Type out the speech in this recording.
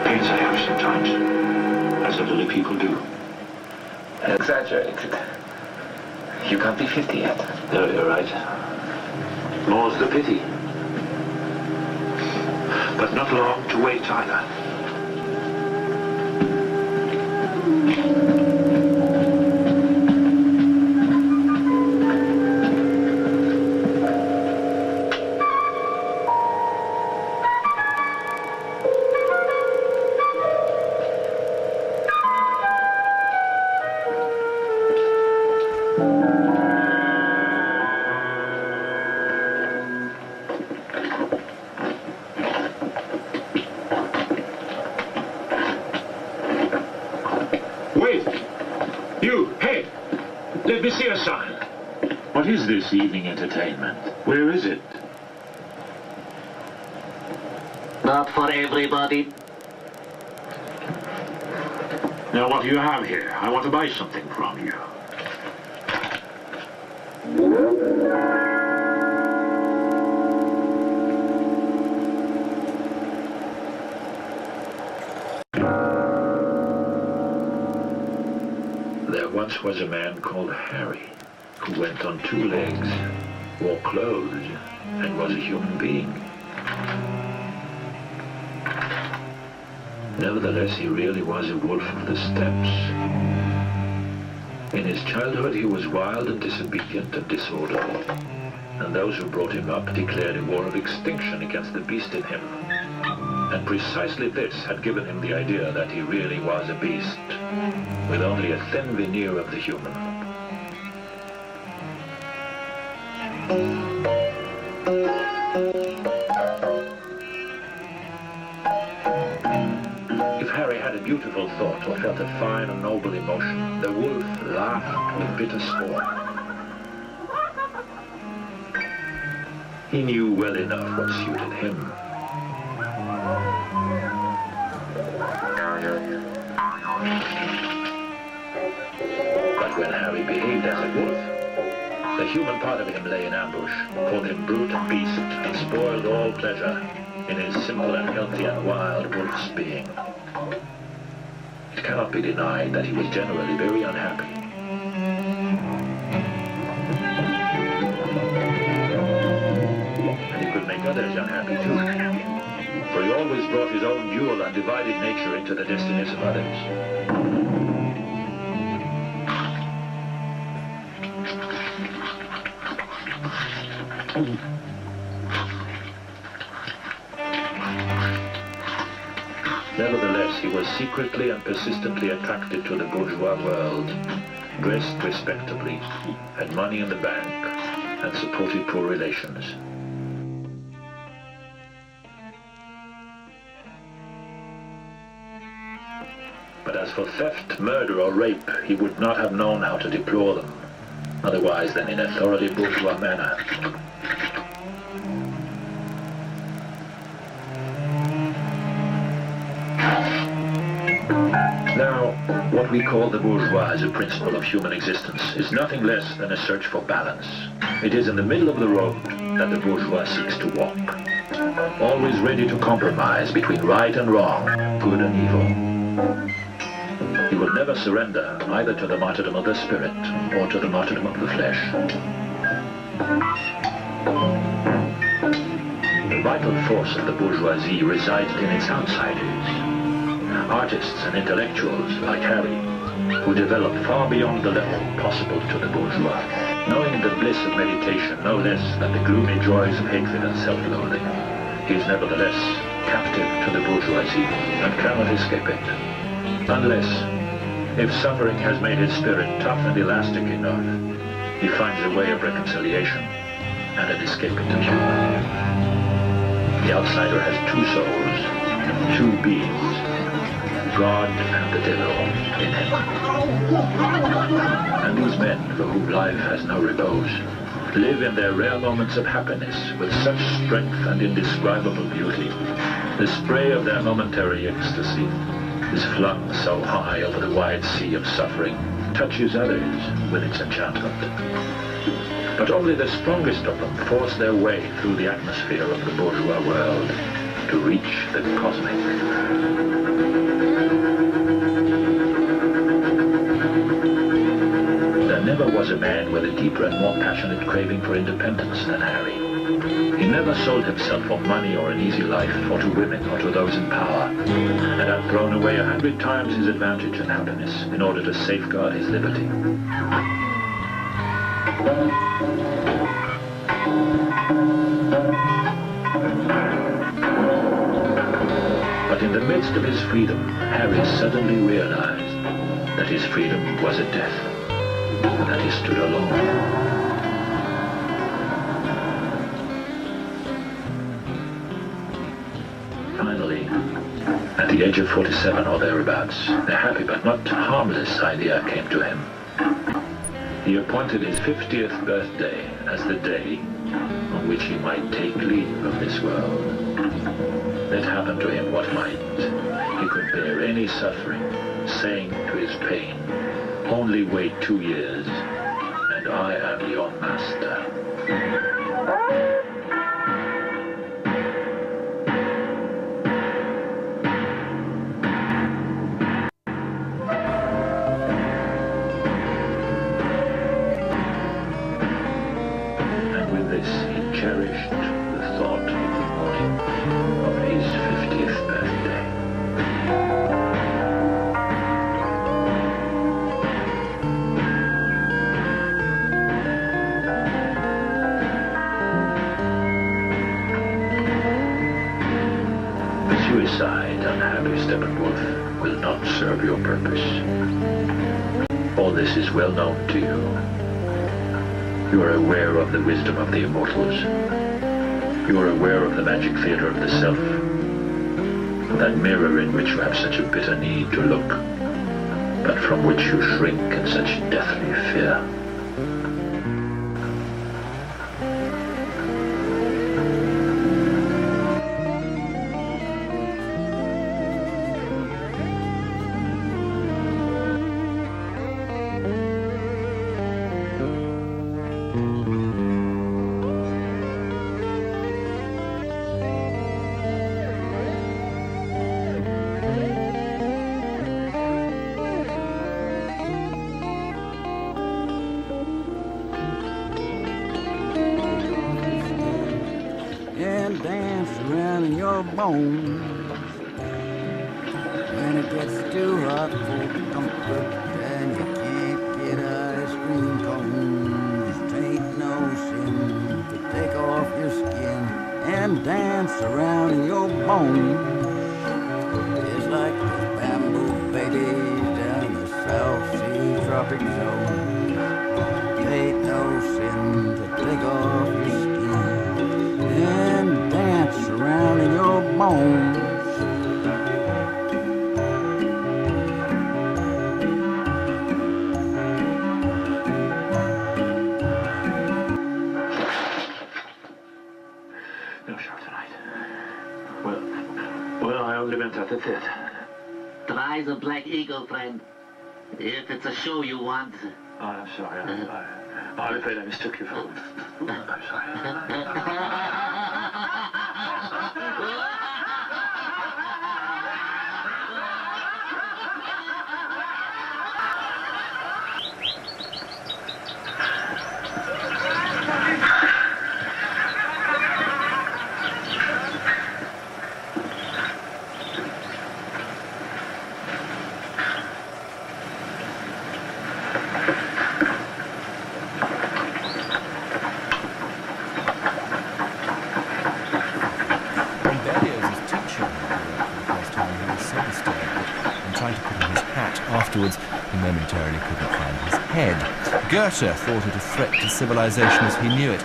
pains I have sometimes, as elderly people do. Exaggerated. You can't be 50 yet. No, you're right. More's the pity. But not long to wait either. What is this evening entertainment? Where is it? Not for everybody. Now, what do you have here? I want to buy something from you. There once was a man called Harry, who went on 2 legs, wore clothes, and was a human being. Nevertheless, he really was a wolf of the steppes. In his childhood, he was wild and disobedient and disorderly, and those who brought him up declared a war of extinction against the beast in him. And precisely this had given him the idea that he really was a beast, with only a thin veneer of the human. If Harry had a beautiful thought or felt a fine and noble emotion, the wolf laughed with bitter scorn. He knew well enough what suited him. But when Harry behaved as a wolf, the human part of him lay in ambush, called him brute and beast, and spoiled all pleasure in his simple and healthy and wild wolf's being. It cannot be denied that he was generally very unhappy. And he could make others unhappy too, for he always brought his own dual and divided nature into the destinies of others. Nevertheless, he was secretly and persistently attracted to the bourgeois world, dressed respectably, had money in the bank, and supported poor relations. But as for theft, murder, or rape, he would not have known how to deplore them, otherwise than in a thoroughly bourgeois manner. Now, what we call the bourgeois as a principle of human existence is nothing less than a search for balance. It is in the middle of the road that the bourgeois seeks to walk, always ready to compromise between right and wrong, good and evil. He will never surrender either to the martyrdom of the spirit or to the martyrdom of the flesh. The vital force of the bourgeoisie resides in its outsiders. Artists and intellectuals like Harry, who develop far beyond the level possible to the bourgeois, knowing the bliss of meditation no less than the gloomy joys of hatred and self-loathing. He is nevertheless captive to the bourgeoisie and cannot escape it, unless, if suffering has made his spirit tough and elastic enough, he finds a way of reconciliation and an escape into humor. The outsider has 2 souls, 2 beings, God and the devil in him. And these men, for whom life has no repose, live in their rare moments of happiness with such strength and indescribable beauty. The spray of their momentary ecstasy is flung so high over the wide sea of suffering, touches others with its enchantment. But only the strongest of them force their way through the atmosphere of the bourgeois world to reach the cosmic. was a man with a deeper and more passionate craving for independence than Harry. He never sold himself for money or an easy life, or to women, or to those in power, and had thrown away 100 times his advantage and happiness in order to safeguard his liberty. But in the midst of his freedom, Harry suddenly realized that his freedom was a death, and that he stood alone. Finally, at the age of 47 or thereabouts, the happy but not harmless idea came to him. He appointed his 50th birthday as the day on which he might take leave of this world. Let happen to him what might, he could bear any suffering, saying to his pain, "Only wait 2 years, and I am your master." And with this, he cherished the thought of the morning of his 50th birthday. Suicide, unhappy Steppenwolf, will not serve your purpose. All this is well known to you. You are aware of the wisdom of the immortals. You are aware of the magic theater of the self, that mirror in which you have such a bitter need to look, but from which you shrink in such deathly fear. And dance around in your bones. When it gets too hot for comfort and you can't get ice cream cones, it ain't no sin to take off your skin and dance around in your bones. It's like the bamboo babies down in the South Sea tropic zone. It ain't no sin to take off your skin and dance around in your bones. No show tonight. Well, I only went at the theater. Try the Black Eagle, friend. If it's a show you want. Oh, I'm sorry. I'm afraid I mistook you for... I'm sorry. Afterwards, he momentarily couldn't find his head. Goethe thought it a threat to civilization as he knew it,